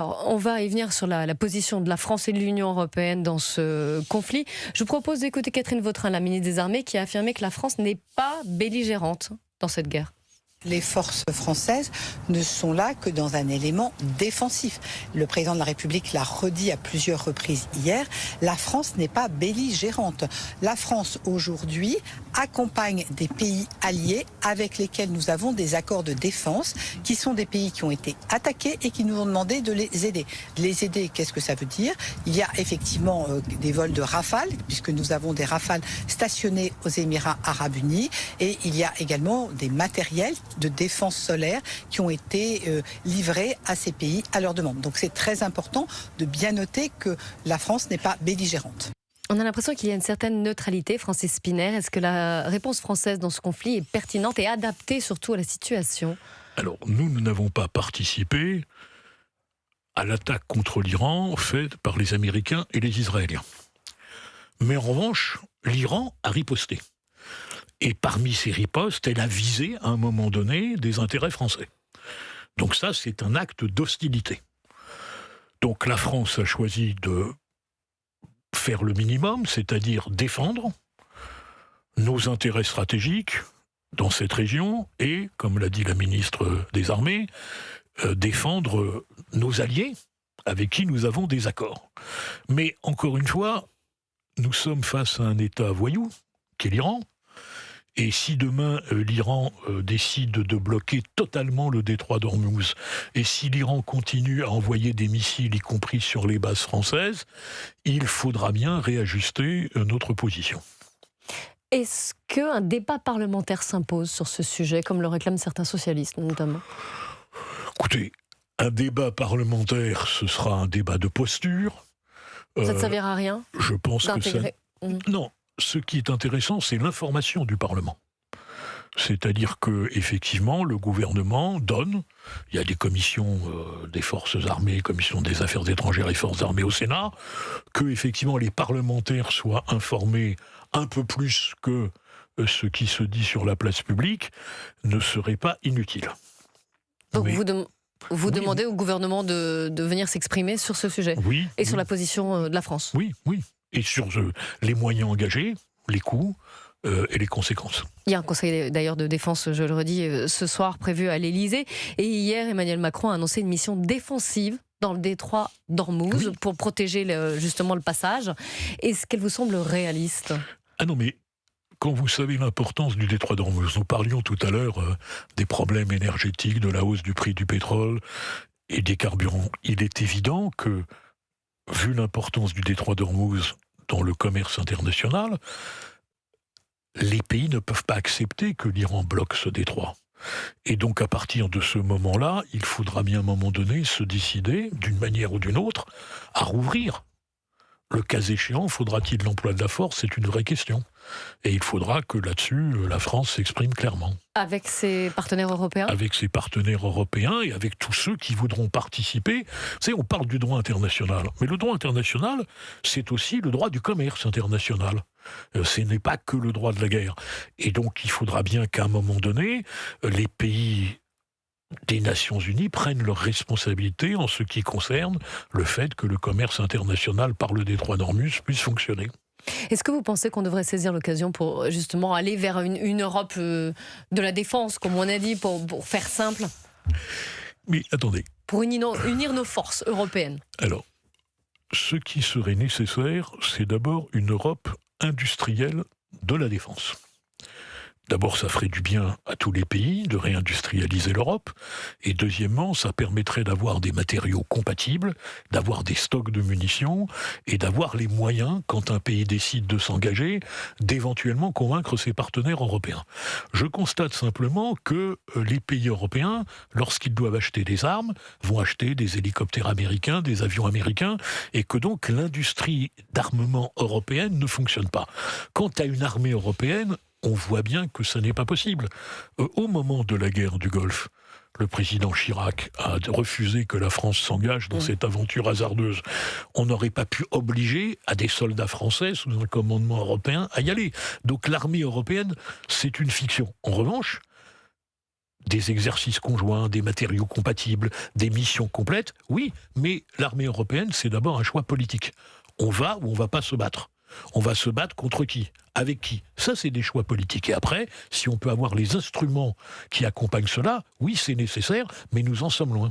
Alors, on va y venir sur la position de la France et de l'Union européenne dans ce conflit. Je vous propose d'écouter Catherine Vautrin, la ministre des Armées, qui a affirmé que la France n'est pas belligérante dans cette guerre. Les forces françaises ne sont là que dans un élément défensif. Le président de la République l'a redit à plusieurs reprises hier, la France n'est pas belligérante. La France aujourd'hui accompagne des pays alliés avec lesquels nous avons des accords de défense, qui sont des pays qui ont été attaqués et qui nous ont demandé de les aider. Les aider, qu'est-ce que ça veut dire? Il y a effectivement des vols de Rafale, puisque nous avons des Rafales stationnés aux Émirats Arabes Unis, et il y a également des matériels de défense solaire qui ont été livrés à ces pays à leur demande. Donc c'est très important de bien noter que la France n'est pas belligérante. On a l'impression qu'il y a une certaine neutralité, Francis Szpiner. Est-ce que la réponse française dans ce conflit est pertinente et adaptée surtout à la situation? Alors, nous n'avons pas participé à l'attaque contre l'Iran faite par les Américains et les Israéliens. Mais en revanche, l'Iran a riposté. Et parmi ces ripostes, elle a visé à un moment donné des intérêts français. Donc ça, c'est un acte d'hostilité. Donc la France a choisi de faire le minimum, c'est-à-dire défendre nos intérêts stratégiques dans cette région et, comme l'a dit la ministre des Armées, défendre nos alliés avec qui nous avons des accords. Mais encore une fois, nous sommes face à un État voyou, qui est l'Iran. Et si demain l'Iran décide de bloquer totalement le détroit d'Ormuz, et si l'Iran continue à envoyer des missiles, y compris sur les bases françaises, il faudra bien réajuster notre position. Est-ce qu'un débat parlementaire s'impose sur ce sujet, comme le réclament certains socialistes notamment? Écoutez, un débat parlementaire, ce sera un débat de posture. Ça ne servira à rien? Je pense que ça... Non. Ce qui est intéressant, c'est l'information du Parlement. C'est-à-dire que, effectivement, le gouvernement donne, il y a des commissions des forces armées, commission des affaires étrangères et forces armées au Sénat, que, effectivement, les parlementaires soient informés un peu plus que ce qui se dit sur la place publique ne serait pas inutile. Donc mais... Vous demandez au gouvernement de venir s'exprimer sur ce sujet? Oui. Et sur la position de la France? Oui. Et sur les moyens engagés, les coûts et les conséquences. Il y a un conseil d'ailleurs de défense, je le redis, ce soir prévu à l'Élysée. Et hier, Emmanuel Macron a annoncé une mission défensive dans le détroit d'Ormuz pour protéger justement le passage. Est-ce qu'elle vous semble réaliste? Ah non, mais quand vous savez l'importance du détroit d'Ormuz, nous parlions tout à l'heure des problèmes énergétiques, de la hausse du prix du pétrole et des carburants. Il est évident que, vu l'importance du détroit d'Ormuz dans le commerce international, les pays ne peuvent pas accepter que l'Iran bloque ce détroit. Et donc à partir de ce moment-là, il faudra bien à un moment donné se décider, d'une manière ou d'une autre, à rouvrir. Le cas échéant, faudra-t-il l'emploi de la force? C'est une vraie question. Et il faudra que là-dessus, la France s'exprime clairement. Avec ses partenaires européens? Avec ses partenaires européens et avec tous ceux qui voudront participer. Vous savez, on parle du droit international. Mais le droit international, c'est aussi le droit du commerce international. Ce n'est pas que le droit de la guerre. Et donc, il faudra bien qu'à un moment donné, les pays des Nations Unies prennent leurs responsabilités en ce qui concerne le fait que le commerce international par le détroit d'Ormuz puisse fonctionner. Est-ce que vous pensez qu'on devrait saisir l'occasion pour justement aller vers une Europe de la défense, comme on a dit, pour faire simple? Mais attendez. Pour unir nos forces européennes? Alors, ce qui serait nécessaire, c'est d'abord une Europe industrielle de la défense. D'abord, ça ferait du bien à tous les pays de réindustrialiser l'Europe. Et deuxièmement, ça permettrait d'avoir des matériaux compatibles, d'avoir des stocks de munitions et d'avoir les moyens, quand un pays décide de s'engager, d'éventuellement convaincre ses partenaires européens. Je constate simplement que les pays européens, lorsqu'ils doivent acheter des armes, vont acheter des hélicoptères américains, des avions américains, et que donc l'industrie d'armement européenne ne fonctionne pas. Quant à une armée européenne, on voit bien que ça n'est pas possible. Au moment de la guerre du Golfe, le président Chirac a refusé que la France s'engage dans cette aventure hasardeuse. On n'aurait pas pu obliger à des soldats français sous un commandement européen à y aller. Donc l'armée européenne, c'est une fiction. En revanche, des exercices conjoints, des matériaux compatibles, des missions complètes, oui, mais l'armée européenne, c'est d'abord un choix politique. On va ou on va pas se battre. On va se battre contre qui? Avec qui? Ça, c'est des choix politiques. Et après, si on peut avoir les instruments qui accompagnent cela, oui, c'est nécessaire, mais nous en sommes loin.